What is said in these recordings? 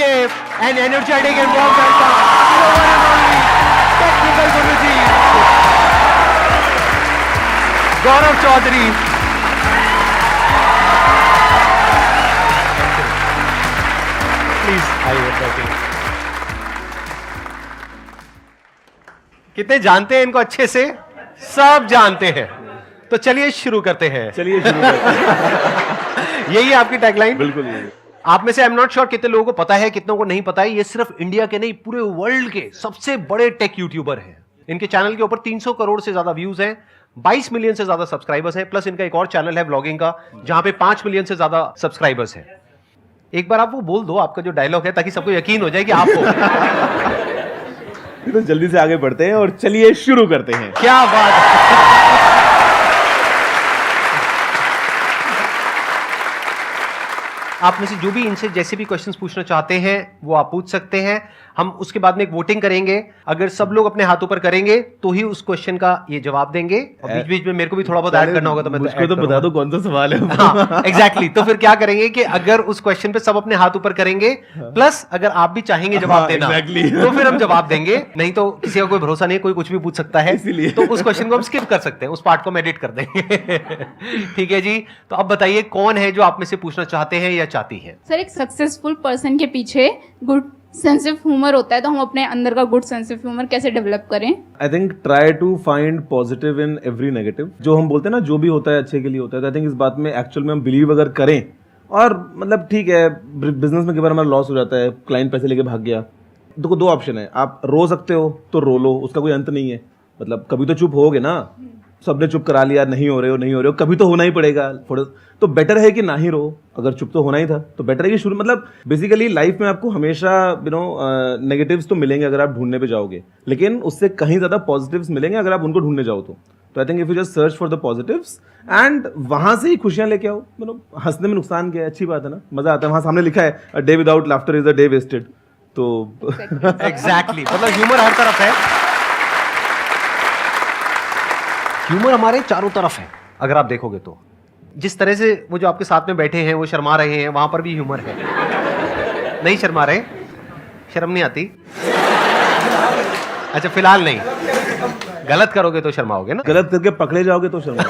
give an energetic and warm welcome to the one and only technical Guruji, Gaurav Chaudhary. Please, आइए। कितने जानते हैं इनको अच्छे से? सब जानते हैं। तो चलिए शुरू करते हैं। यही है आपकी टैगलाइन? बिल्कुल यही। आप में से आई एम नॉट श्योर कितने लोगों को पता है, कितनों को नहीं पता है। ये सिर्फ इंडिया के नहीं, पूरे वर्ल्ड के सबसे बड़े टेक यूट्यूबर हैं। इनके चैनल के ऊपर 300 करोड़ से ज्यादा व्यूज हैं, 22 मिलियन से ज्यादा सब्सक्राइबर्स हैं, प्लस इनका एक और चैनल है व्लॉगिंग का जहां पे 5 मिलियन से ज्यादा सब्सक्राइबर्स हैं। एक बार आप वो बोल दो, आपका जो डायलॉग है, ताकि सबको यकीन हो जाए कि आप हो। तो जल्दी से आगे बढ़ते हैं और चलिए शुरू करते हैं। क्या बात है। आप में से जो भी इनसे जैसे भी क्वेश्चंस पूछना चाहते हैं वो आप पूछ सकते हैं। हम उसके बाद में एक वोटिंग करेंगे। अगर सब लोग अपने हाथ ऊपर करेंगे तो ही उस क्वेश्चन का ये जवाब देंगे। और बीच बीच में मेरे को भी थोड़ा बहुत ऐड करना होगा, तो मैं मुझको तो बता दो कौन सा सवाल है। हाँ, एग्जैक्टली। तो फिर क्या करेंगे कि अगर उस क्वेश्चन पे सब अपने हाथ ऊपर करेंगे, प्लस अगर आप भी चाहेंगे जवाब देना, तो फिर हम जवाब देंगे। नहीं तो किसी का कोई भरोसा नहीं है, कोई कुछ भी पूछ सकता है, तो उस क्वेश्चन को हम स्किप कर सकते हैं, उस पार्ट को हम एडिट कर देंगे। ठीक है जी। तो अब बताइए कौन है जो आप में से पूछना चाहते हैं या चाहती है? सर, एक सक्सेसफुल पर्सन के पीछे गुड सेंस ऑफ ह्यूमर होता है, तो हम अपने अंदर का गुड सेंस ऑफ ह्यूमर कैसे डेवलप करें? I think try to find positive in every negative. जो हम बोलते हैं ना, जो भी होता है अच्छे के लिए होता है। आई थिंक इस बात में एक्चुअल में हम बिलीव अगर करें, और मतलब ठीक है, बिजनेस में कई बार हमारा लॉस हो जाता है, क्लाइंट पैसे लेके भाग गया, तो दो ऑप्शन है। आप रो सकते हो तो रो लो, उसका कोई अंत नहीं है। मतलब कभी तो चुप होगे ना, सबने चुप करा लिया, नहीं हो रहे हो, कभी तो होना ही पड़ेगा। थोड़ा तो बेटर है कि ना ही रो। अगर चुप तो होना ही था तो बेटर है कि शुरू, मतलब बेसिकली लाइफ में आपको हमेशा नेगेटिव्स तो मिलेंगे अगर आप ढूंढने पे जाओगे, लेकिन उससे कहीं ज्यादा पॉजिटिव्स मिलेंगे अगर आप उनको ढूंढने जाओ तो I think if you just search for the positives and वहां से ही खुशियां लेके आओ। मतलब हंसने में नुकसान क्या है, अच्छी बात है ना, मजा आता है। वहां सामने लिखा है a day without laughter is a day wasted. तो एग्जैक्टली मतलब ह्यूमर हर तरफ है। ह्यूमर हमारे चारों तरफ है। अगर आप देखोगे तो जिस तरह से वो जो आपके साथ में बैठे हैं वो शर्मा रहे हैं, वहां पर भी ह्यूमर है। नहीं शर्मा रहे? शर्म नहीं आती? अच्छा, फिलहाल नहीं। गलत करोगे तो शर्माओगे ना? गलत करके पकड़े जाओगे तो शर्मा।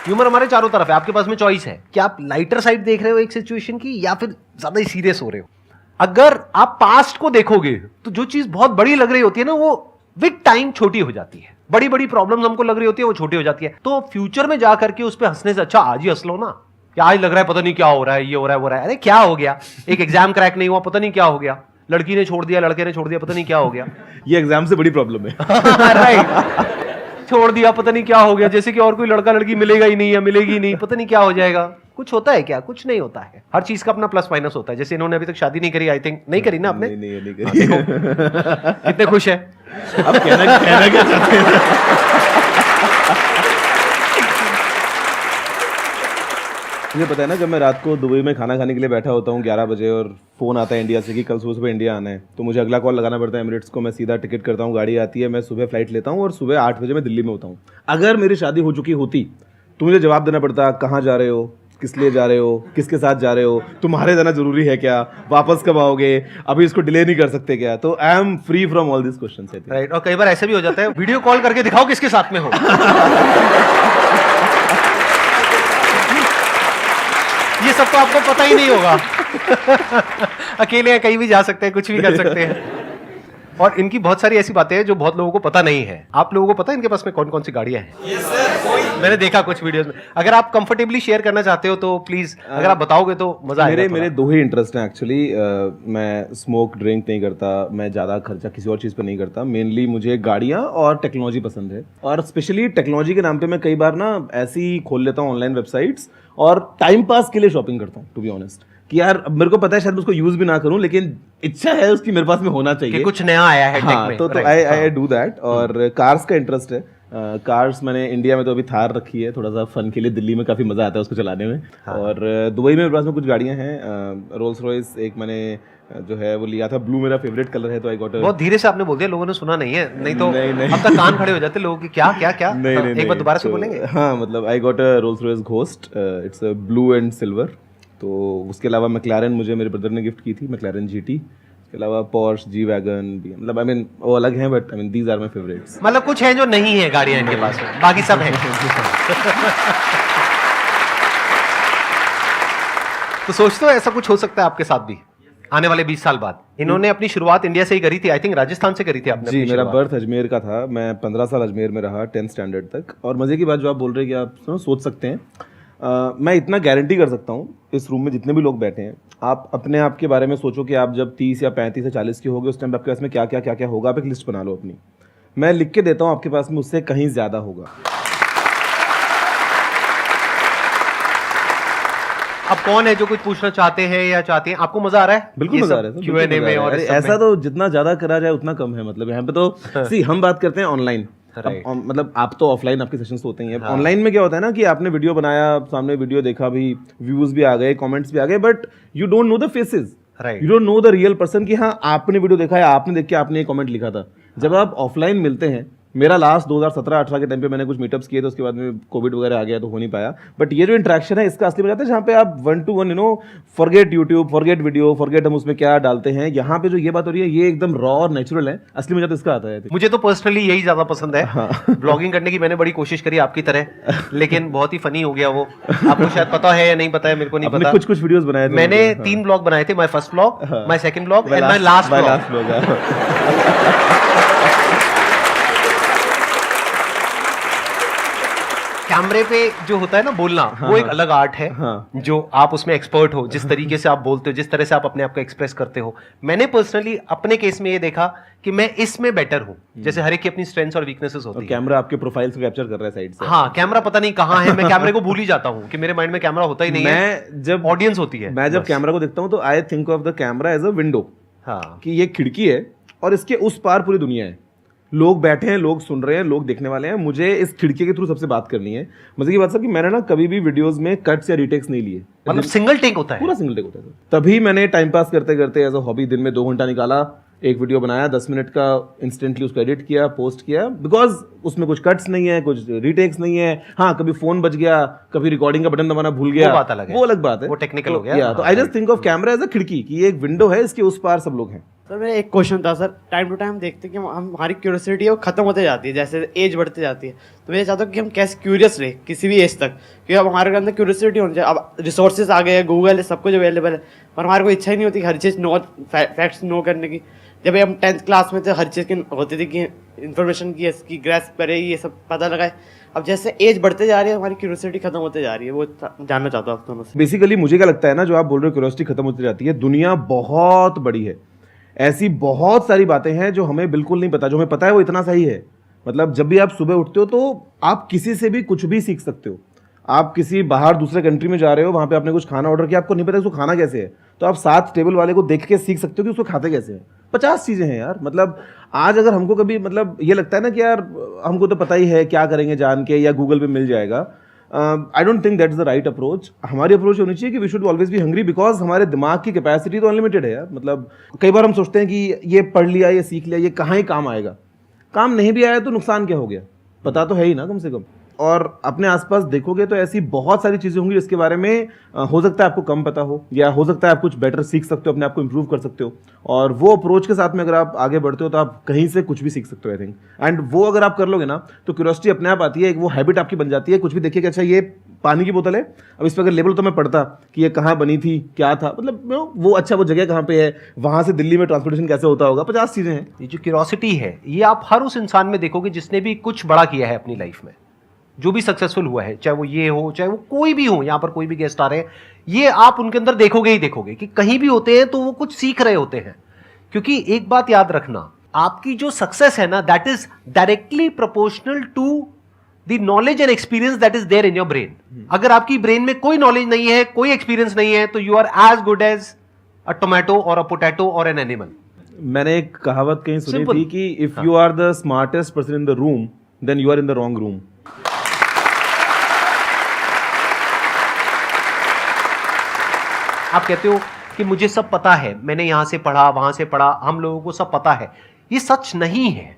ह्यूमर हमारे चारों तरफ है। आपके पास में चॉइस है कि आप लाइटर साइड देख रहे हो एक सिचुएशन की, या फिर ज्यादा ही सीरियस हो रहे हो। अगर आप पास्ट को देखोगे तो जो चीज बहुत बड़ी लग रही होती है ना, वो विद टाइम छोटी हो जाती है। बड़ी बड़ी प्रॉब्लम्स हमको लग रही होती है, वो छोटी हो जाती है। तो फ्यूचर में जाकर के उस पर हंसने से अच्छा आज ही हंस लो ना। क्या आज लग रहा है पता नहीं क्या हो रहा है, ये हो रहा है, वो रहा है, अरे क्या हो गया? एक एग्जाम क्रैक नहीं हुआ, पता नहीं क्या हो गया। लड़की ने छोड़ दिया, लड़के ने छोड़ दिया, पता नहीं क्या हो गया। ये एग्जाम से बड़ी प्रॉब्लम है। राइट। छोड़ दिया, पता नहीं क्या हो गया। जैसे कि और कोई लड़का लड़की मिलेगा ही नहीं या मिलेगी ही नहीं, पता नहीं क्या हो जाएगा। कुछ होता है क्या? कुछ नहीं होता है। हर चीज का अपना प्लस माइनस होता है। जैसे इन्होंने अभी तक शादी नहीं करी, आई थिंक नहीं करी ना आपने? नहीं करी। कितने खुश है? अब कहना क्या चाहते हैं? मुझे पता है ना, जब मैं रात को दुबई में खाना खाने के लिए बैठा होता हूँ 11 बजे और फोन आता है इंडिया से कि कल सुबह इंडिया आना है, तो मुझे अगला कॉल लगाना पड़ता है एमिरेट्स को। मैं सीधा टिकट करता हूँ, गाड़ी आती है, मैं सुबह फ्लाइट लेता हूँ और सुबह 8 बजे मैं दिल्ली में होता हूँ। अगर मेरी शादी हो चुकी होती तो मुझे जवाब देना पड़ता, कहाँ जा रहे हो, किस लिए जा रहे हो, किसके साथ जा रहे हो, तुम्हारे जाना जरूरी है क्या, वापस कब आओगे, अभी इसको डिले नहीं कर सकते क्या? तो I am free from all this questions. Right. और कई बार ऐसे भी हो जाता है, वीडियो कॉल करके दिखाओ किसके साथ में हो। ये सब तो आपको पता ही नहीं होगा। अकेले कहीं भी जा सकते हैं, कुछ भी कर सकते हैं। और इनकी बहुत सारी ऐसी बातें हैं जो बहुत लोगों को पता नहीं है। आप लोगों को पता है इनके पास में कौन कौन सी गाड़ियां हैं? yes, sir, मैंने देखा कुछ वीडियोस में। अगर आप कंफर्टेबली शेयर करना चाहते हो तो प्लीज, अगर आप बताओगे तो मजा आएगा। मेरे दो ही इंटरेस्ट हैं एक्चुअली। मैं स्मोक ड्रिंक नहीं करता, मैं ज़्यादा खर्चा किसी और चीज़ पर नहीं करता। मेनली मुझे गाड़ियाँ और टेक्नोलॉजी पसंद है, और स्पेशली टेक्नोलॉजी के नाम पे मैं कई बार ना ऐसे ही खोल लेता हूँ ऑनलाइन वेबसाइट्स और टाइम पास के लिए शॉपिंग करता हूँ, टू बी ऑनेस्ट। कि यार मेरे को पता है शायद उसको यूज भी ना करूं, लेकिन इच्छा है उसकी मेरे पास में होना चाहिए कि कुछ नया आया है हाँ, टेक में। तो आई डू दैट। और कार्स का इंटरेस्ट है, कार्स मैंने इंडिया में तो अभी थार रखी है, थोड़ा सा फन के लिए। दिल्ली में काफ़ी मज़ा आता है उसको चलाने में। और दुबई में मेरे पास में कुछ गाड़ियाँ हैं। रोल्स रॉयस एक मैंने जो है वो लिया था, ब्लू मेरा फेवरेट कलर है, तो आई गॉट बहुत धीरे से आपने बोल दिया, लोगों ने सुना नहीं है, नहीं तो नहीं। अब तक कान खड़े हो जाते लोगों की, क्या क्या क्या। नहीं, एक बार दोबारा से बोलेंगे। हाँ, मतलब I got a Rolls Royce ghost, it's blue and silver. तो उसके अलावा मैक्लारेन मुझे मेरे ब्रदर ने गिफ्ट की थी, मैक्लारेन जीटी। इसके अलावा पोर्श, जी वैगन भी, मतलब आई मीन वो अलग हैं, but I mean these are my favourites. मतलब कुछ है जो नहीं है गाड़ियां इनके पास में, बाकी सब है। तो सोचते हो ऐसा कुछ हो सकता है आपके साथ भी आने वाले 20 साल बाद? इन्होंने अपनी शुरुआत इंडिया से ही करी थी, आई थिंक राजस्थान से करी थी आपने। जी, मेरा बर्थ अजमेर का था। मैं 15 साल अजमेर में रहा 10th स्टैंडर्ड तक। और मज़े की बात जो आप बोल रहे हैं कि आप सोच सकते हैं, मैं इतना गारंटी कर सकता हूँ, इस रूम में जितने भी लोग बैठे हैं, आप अपने आप के बारे में सोचो कि आप जब 30 या 35 या 40 के होगे, उस टाइम आपके पास में क्या क्या होगा। आप एक लिस्ट बना लो अपनी, मैं लिख के देता हूँ, आपके पास में उससे कहीं ज़्यादा होगा। अब कौन है जो कुछ पूछना चाहते हैं या चाहती हैं? आपको मजा आ रहा है? बिल्कुल मजा आ रहा है, Q&A में। और ऐसा तो जितना ज्यादा करा जाए उतना कम है। मतलब यहाँ पे तो सी हम बात करते हैं ऑनलाइन, मतलब आप तो ऑफलाइन आपके सेशंस होते हैं। ऑनलाइन में क्या होता है ना कि आपने वीडियो बनाया, सामने वीडियो देखा भी, व्यूज भी आ गए, कमेंट्स भी आ गए, but you don't know the faces, you don't know the real person कि हाँ आपने वीडियो देखा है, आपने देख के आपने ये कमेंट लिखा था। जब आप ऑफलाइन मिलते हैं, मेरा लास्ट 2017-18 के टाइम पे मैंने कुछ मीटअप्स किए थे, उसके बाद में कोविड वगैरह आ गया तो हो नहीं पाया। बट ये जो इंटरेक्शन है इसका असली मजा आता है जहाँ पे आप 1 to 1 forget YouTube, forget video, forget हम उसमें क्या डालते हैं। यहाँ पे जो ये बात हो रही है ये एकदम रॉ और नेचुरल है, असली मजा तो इसका आता है। मुझे तो पर्सनली यही ज्यादा पसंद है। ब्लॉगिंग करने की मैंने बड़ी कोशिश करी आपकी तरह, लेकिन बहुत ही फनी हो गया वो। आपको शायद पता है या नहीं पता है, मेरे को नहीं पता। कुछ वीडियोस बनाए थे मैंने 3 ब्लॉग बनाए थे, my first blog, my second blog and my last blog. कैमरे पे जो होता है ना बोलना, वो एक अलग आर्ट है। जो आप उसमें एक्सपर्ट हो, जिस तरीके से आप बोलते हो, जिस तरह से आप अपने आप को एक्सप्रेस करते हो। मैंने पर्सनली अपने केस में ये देखा कि मैं इसमें बेटर हूँ। जैसे हर एक की अपनी स्ट्रेंथ्स और वीकनेसेस होती है। कैमरा आपके प्रोफाइल को कैप्चर कर रहा है साइड से। हाँ, कैमरा पता नहीं कहाँ है, मैं कैमरे को भूल ही जाता हूँ कि मेरे माइंड में कैमरा होता ही नहीं है। जब ऑडियंस होती है, मैं जब कैमरा को देखता हूँ तो I think of the camera as a window, कि ये खिड़की है और इसके उस पार पूरी दुनिया है। लोग बैठे हैं, लोग सुन रहे हैं, लोग देखने वाले हैं, मुझे इस खिड़की के थ्रू सबसे बात करनी है। मजे की बात सर कि मैंने ना कभी भी वीडियोस में कट्स या रीटेक्स नहीं लिए। मतलब सिंगल टेक होता है, पूरा सिंगल टेक होता है। तभी मैंने टाइम पास करते करते एज अ हॉबी दिन में 2 घंटा निकाला, एक वीडियो बनाया 10 मिनट का, इंस्टेंटली उसको एडिट किया, पोस्ट किया, बिकॉज उसमें कुछ कट्स नहीं है, कुछ रीटेक्स नहीं है। हाँ, कभी फोन बच गया, कभी रिकॉर्डिंग का बटन दबाना भूल गया, वो बात अलग है, वो अलग बात है, वो टेक्निकल हो गया। तो I just think of camera as a खिड़की, कि ये एक विंडो है, इसके उस पार सब लोग हैं। सर मेरा एक क्वेश्चन था सर, टाइम टू टाइम देखते हैं कि हमारी क्यूरियोसिटी है वो खत्म होते जाती है, जैसे एज बढ़ती जाती है। तो मैं चाहता हूँ कि हम कैसे क्यूरियस रहे किसी भी एज तक, क्योंकि अब हमारे अंदर क्यूरियोसिटी होनी चाहिए। अब रिसोर्सेज आ गए हैं, गूगल है, सब कुछ अवेलेबल है, पर हमारे को इच्छा ही नहीं होती हर चीज़ फैक्ट्स नो करने की। जब हम 10th क्लास में थे, हर चीज़ की होती थी कि इन्फॉर्मेशन की इसकी ग्रेस्प करे, ये सब पता लगाए। अब जैसे एज बढ़ते जा रही है, हमारी क्यूरियोसिटी खत्म होते जा रही है, वो जानना चाहता हूँ आप दोनों से। बेसिकली मुझे क्या लगता है ना, जो आप बोल रहे हो क्यूरियोसिटी खत्म होती जाती है, दुनिया बहुत बड़ी है, ऐसी बहुत सारी बातें हैं जो हमें बिल्कुल नहीं पता। जो हमें पता है वो इतना सही है। मतलब जब भी आप सुबह उठते हो तो आप किसी से भी कुछ भी सीख सकते हो। आप किसी बाहर दूसरे कंट्री में जा रहे हो, वहाँ पे आपने कुछ खाना ऑर्डर किया, आपको नहीं पता उसको खाना कैसे है, तो आप साथ टेबल वाले को देख के सीख सकते हो कि उसको खाते कैसे हैं। 50 चीज़ें हैं यार। मतलब आज अगर हमको कभी मतलब ये लगता है ना कि यार हमको तो पता ही है, क्या करेंगे जान के, या गूगल पे मिल जाएगा, I don't think that is the right approach. हमारी अप्रोच होनी चाहिए कि we should always be hungry, because हमारे दिमाग की कैपेसिटी तो अनलिमिटेड है यार। मतलब कई बार हम सोचते हैं कि ये पढ़ लिया, ये सीख लिया, ये कहाँ ही काम आएगा। काम नहीं भी आया तो नुकसान क्या हो गया, पता तो है ही ना कम से कम। और अपने आसपास देखोगे तो ऐसी बहुत सारी चीज़ें होंगी जिसके बारे में हो सकता है आपको कम पता हो, या हो सकता है आप कुछ बेटर सीख सकते हो, अपने आप को इम्प्रूव कर सकते हो। और वो अप्रोच के साथ में अगर आप आगे बढ़ते हो तो आप कहीं से कुछ भी सीख सकते हो, आई थिंक। एंड वो अगर आप कर लोगे ना तो क्यूरियोसिटी अपने आप आती है, एक वो हैबिट आपकी बन जाती है। कुछ भी देखिए कि अच्छा ये पानी की बोतल है, अब इस पर अगर लेबल तो मैं पढ़ता कि ये कहाँ बनी थी, क्या था, मतलब वो अच्छा वो जगह कहाँ पे है, वहाँ से दिल्ली में ट्रांसपोर्टेशन कैसे होता होगा, 50 चीज़ें हैं। ये जो क्यूरियोसिटी है, ये आप हर उस इंसान में देखोगे जिसने भी कुछ बड़ा किया है अपनी लाइफ में, जो भी सक्सेसफुल हुआ है, चाहे वो ये हो, चाहे वो कोई भी हो। यहाँ पर कोई भी गेस्ट आ रहे हैं, ये आप उनके अंदर देखोगे ही देखोगे कि कहीं भी होते हैं तो वो कुछ सीख रहे होते हैं। क्योंकि एक बात याद रखना, आपकी जो सक्सेस है ना, that is directly proportional to the knowledge and experience that is there in your brain. अगर आपकी ब्रेन में कोई नॉलेज नहीं है, कोई एक्सपीरियंस नहीं है, तो you are as good as a tomato और अ पोटैटो और एन एनिमल। मैंने एक कहावत कहीं सुनी थी कि if you are the smartest person in the room, then you are in the wrong room. आप कहते हो कि मुझे सब पता है, मैंने यहां से पढ़ा वहां से पढ़ा, हम लोगों को सब पता है। ये सच नहीं है।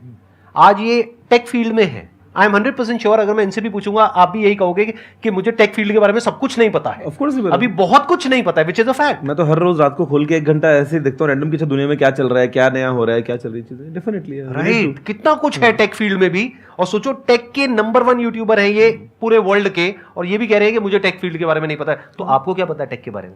आज ये टेक फील्ड में है। आई एम 100% श्योर, अगर मैं इनसे भी पूछूंगा आप भी यही कहोगे कि मुझे टेक फील्ड के बारे में सब कुछ नहीं पता है। Of course ही पता। अभी बहुत कुछ नहीं पता है, विच इज अ फैक्ट। मैं तो हर रोज रात को खोल के 1 घंटा ऐसे ही देखता हूँ रैंडम कि अच्छा दुनिया में क्या चल रहा है, क्या नया हो रहा है, क्या चल रही चीजें। डेफिनेटली राइट, कितना कुछ है टेक फील्ड में भी। और सोचो टेक के नंबर 1 यूट्यूबर है ये पूरे वर्ल्ड के, और ये भी कह रहे हैं कि मुझे टेक फील्ड के बारे में नहीं पता है। तो आपको क्या पता है टेक के बारे में?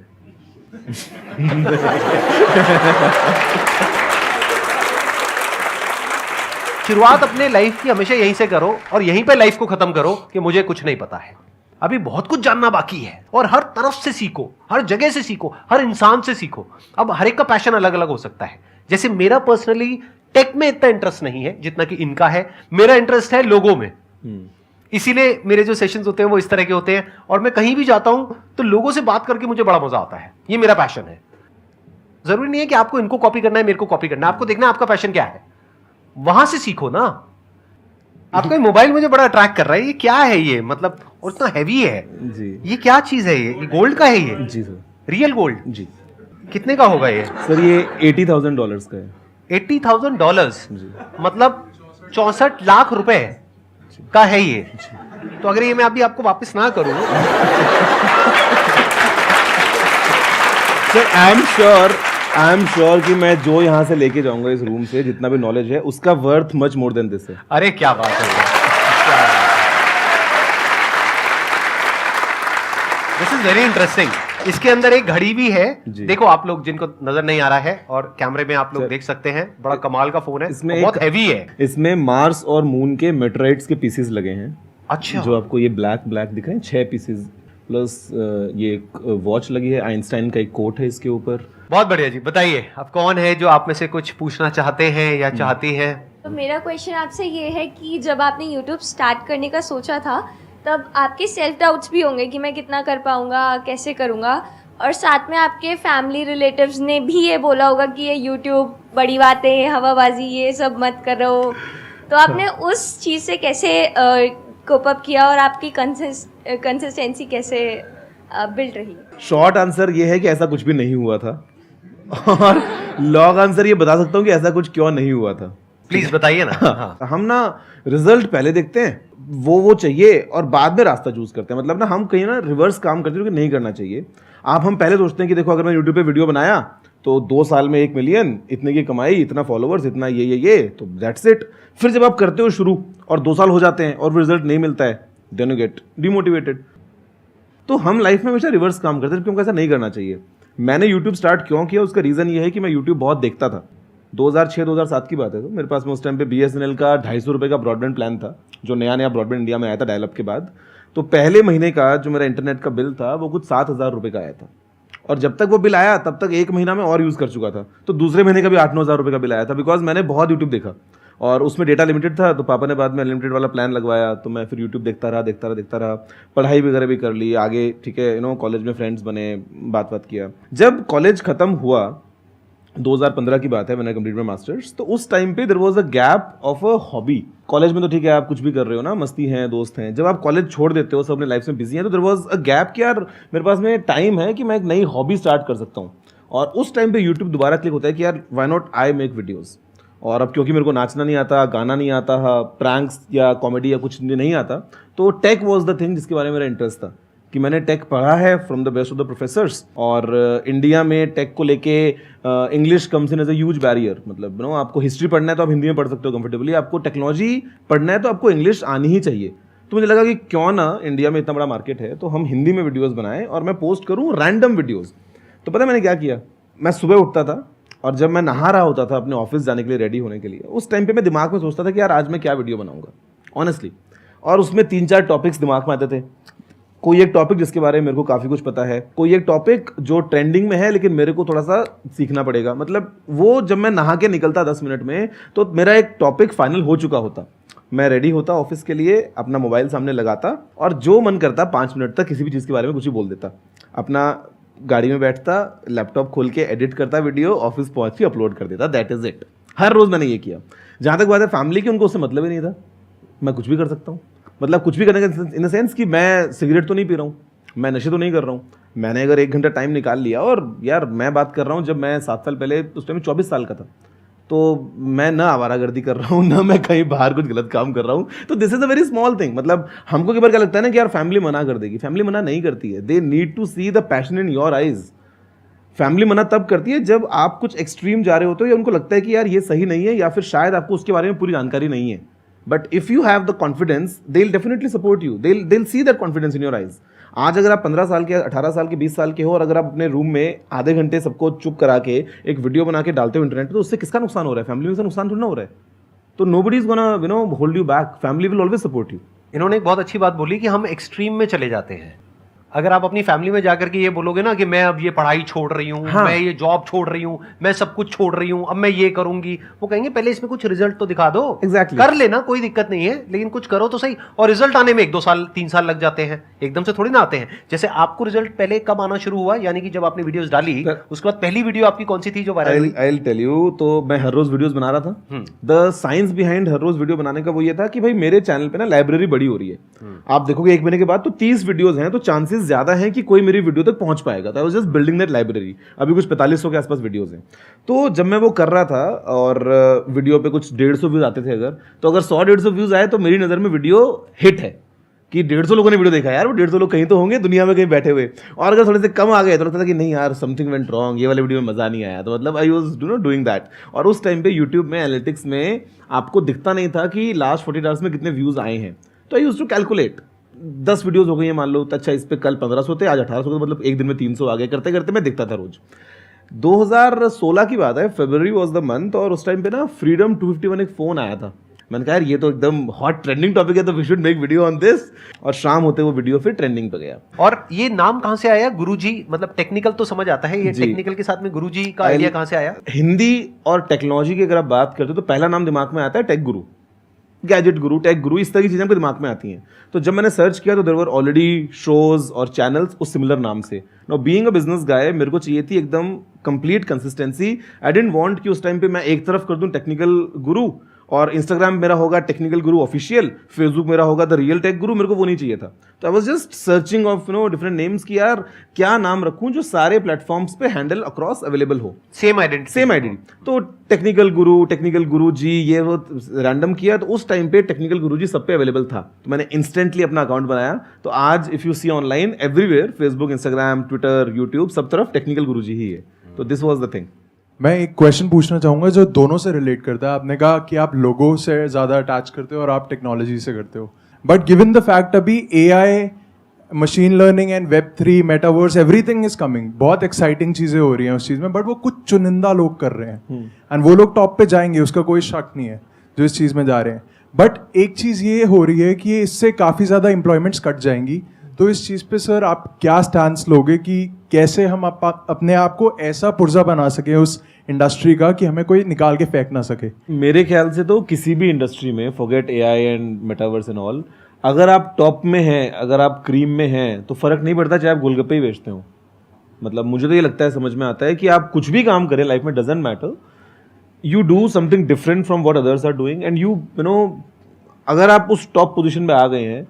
शुरुआत अपने लाइफ की हमेशा यहीं से करो और यहीं पे लाइफ को खत्म करो कि मुझे कुछ नहीं पता है। अभी बहुत कुछ जानना बाकी है, और हर तरफ से सीखो, हर जगह से सीखो, हर इंसान से सीखो। अब हर एक का पैशन अलग अलग हो सकता है। जैसे मेरा पर्सनली टेक में इतना इंटरेस्ट नहीं है जितना कि इनका है। मेरा इंटरेस्ट है लोगों में, इसीलिए मेरे जो सेशंस होते हैं वो इस तरह के होते हैं। और मैं कहीं भी जाता हूं तो लोगों से बात करके मुझे बड़ा मजा आता है। ये मेरा पैशन है। जरूरी नहीं है कि आपको इनको कॉपी करना है, मेरे को कॉपी करना है। आपको देखना है आपका पैशन क्या है, वहां से सीखो ना। आपका मोबाइल मुझे बड़ा अट्रैक्ट कर रहा है। ये क्या है ये, मतलब और इतना हैवी है जी। ये क्या चीज है? ये गोल्ड का है ये? जी सर। Real gold? जी। कितने का होगा ये? सर ये $80,000 का है। $80,000 जी। मतलब 64 लाख रुपए का है ये। तो अगर ये मैं अभी आपको वापस ना करूं सर आई एम श्योर कि मैं जो यहाँ से लेके जाऊंगा इस रूम से जितना भी नॉलेज है उसका worth much more than this है। अरे क्या बात है, दिस इज वेरी इंटरेस्टिंग। इसके अंदर एक घड़ी भी है, देखो आप लोग जिनको नजर नहीं आ रहा है, और कैमरे में आप लोग देख सकते हैं। बड़ा कमाल का फोन है, इसमें बहुत हैवी है। इसमें मार्स और मून के मेटेराइट्स के पीसेस लगे हैं। अच्छा, जो आपको ये ब्लैक दिख रहे हैं 6 पीसेस, प्लस ये एक वॉच लगी है, आइंस्टाइन का एक कोट है इसके ऊपर। बहुत बढ़िया जी। बताइए अब कौन है जो आप में से कुछ पूछना चाहते हैं या चाहती हैं? तो मेरा क्वेश्चन आपसे ये है कि जब आपने यूट्यूब स्टार्ट करने का सोचा था तब आपके सेल्फ डाउट्स भी होंगे कि मैं कितना कर पाऊँगा, कैसे करूँगा, और साथ में आपके फैमिली रिलेटिव्स ने भी ये बोला होगा कि ये यूट्यूब बड़ी बातें, हवाबाजी, ये सब मत करो। तो आपने उस चीज़ से कैसे कोप अप किया और आपकी कंसिस्टेंसी कैसे बिल्ड रही? शॉर्ट आंसर ये है कि ऐसा कुछ भी नहीं हुआ था, और लॉन्ग आंसर ये बता सकता हूँ कि ऐसा कुछ क्यों नहीं हुआ था। प्लीज बताइए ना। हाँ। हम ना रिजल्ट पहले देखते हैं, वो चाहिए, और बाद में रास्ता चूज करते हैं। मतलब ना हम कहीं ना रिवर्स काम करते हैं, नहीं करना चाहिए। हम पहले सोचते हैं कि देखो अगर मैं यूट्यूब पे वीडियो बनाया तो 2 साल में 1 मिलियन, इतने की कमाई, इतना फॉलोवर्स, इतना ये तो दैट्स इट। फिर जब आप करते हो शुरू और 2 साल हो जाते हैं और रिजल्ट नहीं मिलता है, देन यू गेट डिमोटिवेटेड। तो हम लाइफ में हमेशा रिवर्स काम करते हैं, क्योंकि ऐसा नहीं करना चाहिए। मैंने यूट्यूब स्टार्ट क्यों किया, उसका रीज़न ये है कि मैं यूट्यूब बहुत देखता था। 2006-2007 की बात है। तो मेरे पास में उस टाइम पे BSNL का 250 रुपये का ब्रॉडबैंड प्लान था, जो नया ब्रॉडबैंड इंडिया में आया था डायलअप के बाद। तो पहले महीने का जो मेरा इंटरनेट का बिल था वो कुछ 7,000 रुपये का आया था, और जब तक वो बिल आया तब तक 1 महीना में और यूज़ कर चुका था। तो दूसरे महीने का भी 8-9 हज़ार रुपये का बिल आया था, बिकॉज मैंने बहुत यूट्यूब देखा और उसमें डेटा लिमिटेड था। तो पापा ने बाद में अनलिमिटेड वाला प्लान लगवाया, तो मैं फिर यूट्यूब देखता रहा। पढ़ाई वगैरह भी कर ली आगे, ठीक है, कॉलेज में फ्रेंड्स बने, बात किया। जब कॉलेज खत्म हुआ, 2015 की बात है, मैंने कंप्लीट माई मास्टर्स। तो उस टाइम पे there was a gap of a hobby. College में तो ठीक है आप कुछ भी कर रहे हो ना, मस्ती है, दोस्त हैं। जब आप कॉलेज छोड़ देते हो, सब अपने लाइफ में बिजी हैं, तो देयर वाज अ गैप कि यार मेरे पास में टाइम है कि मैं एक नई हॉबी स्टार्ट कर सकता हूँ। और उस टाइम पे यूट्यूब दोबारा क्लिक होता है कि यार why not I make videos. और अब क्योंकि मेरे को नाचना नहीं आता, गाना नहीं आता, प्रैंक्स या कॉमेडी या कुछ नहीं आता, तो टेक वॉज द थिंग जिसके बारे में मेरा इंटरेस्ट था। कि मैंने टेक पढ़ा है from the best of the professors, और इंडिया में टेक को लेके English comes in as a huge barrier. मतलब आपको हिस्ट्री पढ़ना है तो आप हिंदी में पढ़ सकते हो कंफर्टेबली, आपको टेक्नोलॉजी पढ़ना है तो आपको इंग्लिश आनी ही चाहिए। तो मुझे लगा कि क्यों ना, इंडिया में इतना बड़ा मार्केट है तो हम हिंदी में वीडियोज़ बनाएं और मैं पोस्ट करूँ रैंडम वीडियोज़। तो पता है मैंने क्या किया, मैं सुबह उठता था और जब मैं नहा रहा होता था अपने ऑफिस जाने के लिए रेडी होने के लिए, उस टाइम पे मैं दिमाग में सोचता था कि यार आज मैं क्या वीडियो बनाऊंगा ऑनेस्टली। और उसमें 3-4 टॉपिक्स दिमाग में आते थे। कोई एक टॉपिक जिसके बारे में मेरे को काफ़ी कुछ पता है, कोई एक टॉपिक जो ट्रेंडिंग में है लेकिन मेरे को थोड़ा सा सीखना पड़ेगा। मतलब वो जब मैं नहा के निकलता 10 मिनट में, तो मेरा एक टॉपिक फाइनल हो चुका होता। मैं रेडी होता ऑफिस के लिए, अपना मोबाइल सामने लगाता और जो मन करता 5 मिनट तक किसी भी चीज़ के बारे में कुछ ही बोल देता। अपना गाड़ी में बैठता, लैपटॉप खोल के एडिट करता वीडियो, ऑफिस पहुंच के अपलोड कर देता। That is it. हर रोज मैंने ये किया। जहां तक बात है फैमिली की, उनको उससे मतलब ही नहीं था। मैं कुछ भी कर सकता हूँ। मतलब कुछ भी करने का इन द सेंस कि मैं सिगरेट तो नहीं पी रहा हूँ, मैं नशे तो नहीं कर रहा हूँ। मैंने अगर 1 घंटा टाइम निकाल लिया, और यार मैं बात कर रहा हूँ जब मैं 7 साल पहले, उस टाइम 24 साल का था, तो मैं ना आवारागर्दी कर रहा हूँ, ना मैं कहीं बाहर कुछ गलत काम कर रहा हूँ। तो this is a very small thing. मतलब हमको कई बार क्या लगता है ना कि यार फैमिली मना कर देगी, फैमिली मना नहीं करती है। They need to see the passion in your eyes. Family मना तब करती है जब आप कुछ एक्सट्रीम जा रहे होते हो, या उनको लगता है कि यार ये सही नहीं है, या फिर शायद आपको उसके बारे में पूरी जानकारी नहीं है। But if you have the confidence, they will definitely support you, they will see that confidence in your eyes. आज अगर आप 15 साल के, 18 साल के, 20 साल के हो, और अगर आप अपने रूम में आधे घंटे सबको चुप करा के एक वीडियो बना के डालते हो इंटरनेट पे, तो उससे किसका नुकसान हो रहा है? फैमिली में से नुकसान थोड़ा ना हो रहा है। तो nobody is gonna hold you back, family will always support you. इन्होंने एक बहुत अच्छी बात बोली कि हम एक्सट्रीम में चले जाते हैं। अगर आप अपनी फैमिली में जाकर के ये बोलोगे ना कि मैं अब ये पढ़ाई छोड़ रही हूँ, हाँ। मैं ये जॉब छोड़ रही हूँ, मैं सब कुछ छोड़ रही हूँ, अब मैं ये करूंगी, वो कहेंगे पहले इसमें कुछ रिजल्ट तो दिखा दो। Exactly. कर लेना, कोई दिक्कत नहीं है, लेकिन कुछ करो तो सही। और रिजल्ट आने में 1-2 साल 3 साल लग जाते हैं, एकदम से थोड़ी ना आते हैं। जैसे आपको रिजल्ट पहले कब आना शुरू हुआ, यानी कि जब आपने वीडियोस डाली उसके बाद पहली वीडियो आपकी कौन सी थी जो वायरल हुई? I will tell you. तो मैं हर रोज वीडियोस बना रहा था। द साइंस बिहाइंड हर रोज वीडियो बनाने का वो ये था कि भाई मेरे चैनल पे ना लाइब्रेरी बड़ी हो रही है। आप देखोगे 1 महीने के बाद तो 30 वीडियोस हैं, तो चांसेस ज्यादा हैं कि कोई मेरी वीडियो तक पहुंच पाएगा। तो I was just building that library. अभी कुछ 4500 के आसपास वीडियोस हैं। तो जब मैं वो कर रहा था, और वीडियो पे कुछ 150 व्यूज आते थे, अगर 100-150 व्यूज आए तो मेरी नजर में वीडियो हिट है, कि 150 लोगों ने वीडियो देखा। यार वो 150 लोग कहीं तो होंगे दुनिया में, कहीं बैठे हुए। और अगर थोड़े से कम आ गए तो लगता था कि नहीं यार समथिंग वेंट रॉन्ग, ये वाले वीडियो में मजा नहीं आया। तो मतलब आई वाज डूइंग दैट। और उस टाइम पे यूट्यूब में एनालिटिक्स में आपको दिखता नहीं था कि लास्ट 48 आवर्स में कितने व्यूज आए हैं। तो I used to calculate, 10 videos हो गई हैं मान लो, तो अच्छा इस पे कल 1500 थे, आज 1800 थे, मतलब एक दिन में 300 आ गए। करते करते मैं दिखता था रोज। 2016 की बात है, फरवरी वाज द मंथ, और उस टाइम पे ना फ्रीडम 251 एक फोन आया था। मैंने कहा यार ये तो एकदम हॉट ट्रेंडिंग टॉपिक है, तो we should make video on this. और शाम होते वो वीडियो फिर ट्रेंडिंग पे गया। और ये नाम कहां से आया गुरुजी? मतलब टेक्निकल तो समझ आता है, ये टेक्निकल के साथ में गुरुजी का आइडिया कहां से आया? हिंदी और टेक्नोलॉजी की अगर आप बात करते हो तो पहला नाम दिमाग में आता है टेक गुरु, गैजेट गुरु, टेक गुरु, इस तरह की चीजें हमको दिमाग में आती हैं। तो जब मैंने सर्च किया तो देयर वर ऑलरेडी शोज और चैनल्स उस सिमिलर नाम से। Now being a business guy, मेरे को चाहिए थी एकदम complete consistency. I didn't want कि उस टाइम पे मैं एक तरफ कर दूं टेक्निकल गुरु, और इंस्टाग्राम मेरा होगा टेक्निकल गुरु ऑफिशियल, फेसबुक मेरा होगा द रियल टेक गुरु। मेरे को वो नहीं चाहिए था। तो I was just searching of different names कि यार क्या नाम रखूं जो सारे प्लेटफॉर्म्स पे हैंडल अक्रॉस अवेलेबल हो, सेम आइडेंटिटी। तो टेक्निकल गुरु जी, ये वो रैंडम किया। तो उस टाइम पे टेक्निकल गुरु जी सब पे अवेलेबल था। तो मैंने इंस्टेंटली अपना अकाउंट बनाया। तो आज if you see online everywhere, Facebook, Instagram, Twitter, YouTube, सब तरफ टेक्निकल गुरु जी ही है। तो दिस वाज द थिंग। मैं एक क्वेश्चन पूछना चाहूँगा जो दोनों से रिलेट करता है। आपने कहा कि आप लोगों से ज़्यादा अटैच करते हो और आप टेक्नोलॉजी से करते हो, बट गिवन द फैक्ट अभी AI, machine learning and Web3, metaverse, everything is coming, बहुत एक्साइटिंग चीज़ें हो रही हैं उस चीज़ में, बट वो कुछ चुनिंदा लोग कर रहे हैं एंड वो लोग टॉप पे जाएंगे, उसका कोई शक नहीं है जो इस चीज़ में जा रहे हैं। बट एक चीज़ ये हो रही है कि इससे काफ़ी ज़्यादा एम्प्लॉयमेंट्स कट जाएंगी। तो इस चीज़ पे सर आप क्या स्टैंस लोगे कि कैसे हम अपने आप को ऐसा पुर्जा बना सके उस इंडस्ट्री का कि हमें कोई निकाल के फेंक ना सके? मेरे ख्याल से तो किसी भी इंडस्ट्री में, forget AI and metaverse and all, अगर आप टॉप में हैं, अगर आप क्रीम में हैं, तो फर्क नहीं पड़ता चाहे आप गोलगप्पे ही बेचते हो। मतलब मुझे तो ये लगता है, समझ में आता है कि आप कुछ भी काम करें लाइफ में, doesn't matter, you do something different from what others are doing, and you know अगर आप उस टॉप पोजीशन पे आ गए हैं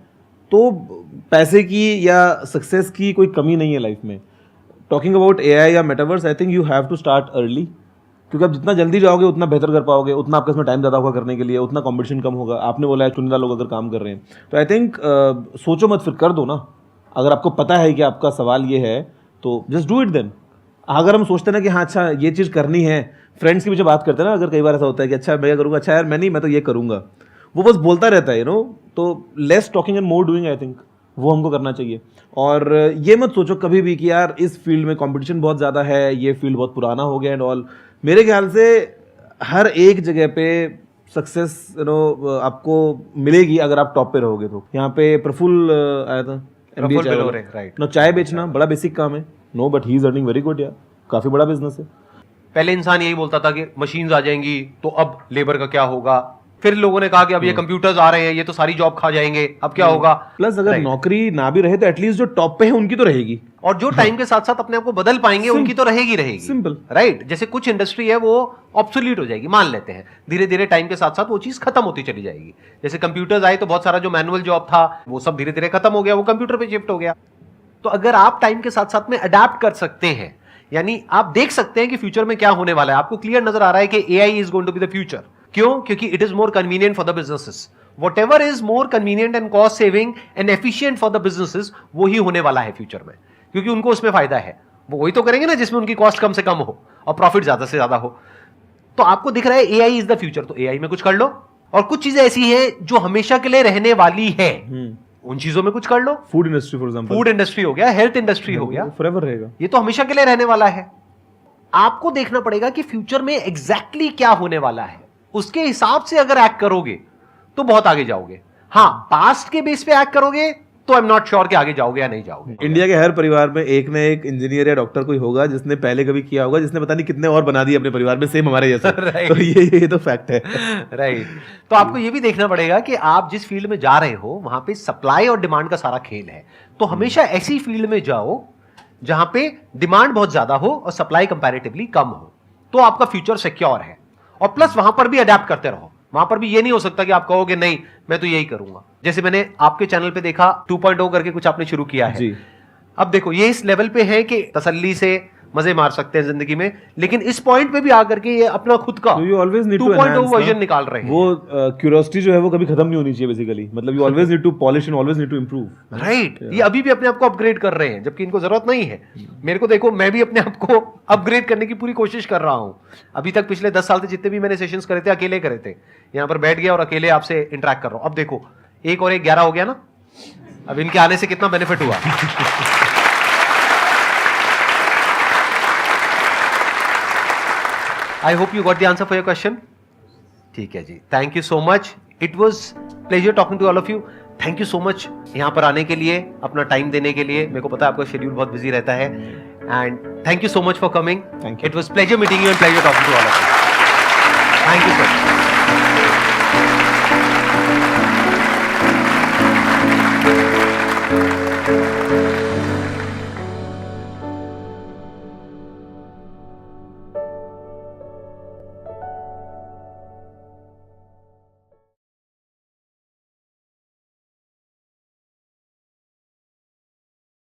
तो पैसे की या सक्सेस की कोई कमी नहीं है लाइफ में। टॉकिंग अबाउट AI या metaverse, I think you have to start early, क्योंकि आप जितना जल्दी जाओगे उतना बेहतर कर पाओगे, उतना आपके इसमें टाइम ज़्यादा होगा करने के लिए, उतना कंपटीशन कम होगा। आपने बोला है चुनिंदा लोग अगर काम कर रहे हैं, तो आई थिंक सोचो मत, फिर कर दो ना। अगर आपको पता है कि आपका सवाल ये है तो जस्ट डू इट देन। अगर हम सोचते ना कि हाँ अच्छा ये चीज़ करनी है, फ्रेंड्स की पीछे बात करते हैं ना, अगर कई बार ऐसा होता है कि अच्छा मैं करूँगा, अच्छा यार मैं तो ये करूँगा, वो बस बोलता रहता है तो less talking and more doing, I think वो हमको करना चाहिए। और ये मत सोचो कभी भी कि यार इस फील्ड में कंपटीशन बहुत ज़्यादा है, ये फील्ड बहुत पुराना हो गया एंड ऑल। मेरे ख्याल से हर एक जगह पे सक्सेस आपको मिलेगी अगर आप टॉप पे रहोगे। तो यहाँ पे प्रफुल्ल आया था, MBA चाय बेचना बड़ा बेसिक काम है, no but he is earning very good यार, काफ़ी बड़ा बिजनेस है। पहले इंसान यही बोलता था कि मशीन्स आ जाएंगी तो अब लेबर का क्या होगा, फिर लोगों ने कहा कि अब ये कंप्यूटर्स आ रहे हैं, ये तो सारी जॉब खा जाएंगे, अब क्या होगा। प्लस अगर Right. नौकरी ना भी रहे तो एटलीस्ट जो टॉप पे है उनकी तो रहेगी। और जो टाइम के साथ साथ अपने आप को बदल पाएंगे उनकी तो रहेगी Simple. राइट। जैसे कुछ इंडस्ट्री है वो ऑब्सोल्यूट हो जाएगी, मान लेते हैं, धीरे धीरे टाइम के साथ साथ वो चीज खत्म होती चली जाएगी। जैसे कंप्यूटर्स आए तो बहुत सारा जो मैनुअल जॉब था वो सब धीरे धीरे खत्म हो गया, वो कंप्यूटर पे शिफ्ट हो गया। तो अगर आप टाइम के साथ साथ में अडेप्ट कर सकते हैं, यानी आप देख सकते हैं कि फ्यूचर में क्या होने वाला है, आपको क्लियर नजर आ रहा है कि AI is going to be the future. क्यों? क्योंकि it is more convenient for the businesses. Whatever is more convenient and cost saving and efficient for the businesses, वो ही होने वाला है फ्यूचर में, क्योंकि उनको उसमें फायदा है। वो वही तो करेंगे ना जिसमें उनकी कॉस्ट कम से कम हो और प्रॉफिट ज्यादा से ज्यादा हो। तो आपको दिख रहा है एआई इज द फ्यूचर, तो एआई में कुछ कर लो। और कुछ चीजें ऐसी हैं जो हमेशा के लिए रहने वाली है, उन चीजों में कुछ कर लो। Food industry for example, food industry हो गया, हेल्थ इंडस्ट्री हो गया, फॉरएवर रहेगा। ये तो हमेशा के लिए रहने वाला है। आपको देखना पड़ेगा कि फ्यूचर में एग्जैक्टली क्या होने वाला है, उसके हिसाब से अगर एक्ट करोगे तो बहुत आगे जाओगे। हाँ, पास्ट के बेस पे एक्ट करोगे तो आई एम नॉट श्योर कि आगे जाओगे या नहीं जाओगे। इंडिया के हर परिवार में एक ना एक इंजीनियर या डॉक्टर कोई होगा जिसने पहले कभी किया होगा, जिसने पता नहीं कितने और बना दिए अपने परिवार में सेम हमारे जैसा। Right. तो ये तो फैक्ट है। राइट। तो आपको ये भी देखना पड़ेगा कि आप जिस फील्ड में जा रहे हो वहां पे सप्लाई और डिमांड का सारा खेल है। तो हमेशा ऐसी फील्ड में जाओ जहां पे डिमांड बहुत ज्यादा हो और सप्लाई कंपैरेटिवली कम हो, तो आपका फ्यूचर सिक्योर है। और प्लस वहां पर भी अडेप्ट करते रहो। वहां पर भी ये नहीं हो सकता कि आप कहोगे नहीं मैं तो यही करूंगा। जैसे मैंने आपके चैनल पे देखा 2.0 करके कुछ आपने शुरू किया है जी। अब देखो ये इस लेवल पे है कि तसल्ली से मजे मार सकते हैं जिंदगी में, लेकिन इस पॉइंट पे भी आकर के ये अपना खुद का So you always need to 2.0 enhance version ना। निकाल रहे हैं। वो क्यूरियोसिटी जो है वो कभी खत्म नहीं होनी चाहिए बेसिकली। मतलब you always need to polish and always need to improve. Right. ये अभी भी अपने आप को अपग्रेड कर रहे हैं जबकि इनको जरूरत नहीं है। मेरे को देखो, मैं भी अपने आप को अपग्रेड करने की पूरी कोशिश कर रहा हूं। अभी तक पिछले 10 साल से जितने भी मैंने सेशंस करे थे अकेले करे थे, यहां पर बैठ गया और अकेले आपसे इंटरेक्ट कर रहा हूं। अब देखो 1 और 1 11 हो गया ना। अब इनके आने से कितना बेनिफिट हुआ। I hope you got the answer for your question. ठीक है जी, thank you so much. It was pleasure talking to all of you. Thank you so much यहाँ पर आने के लिए, अपना टाइम देने के लिए। मेरे को पता है आपका शेड्यूल बहुत बिजी रहता है, and thank you so much for coming. Thank you. It was pleasure meeting you and pleasure talking to all of you. Thank you so much.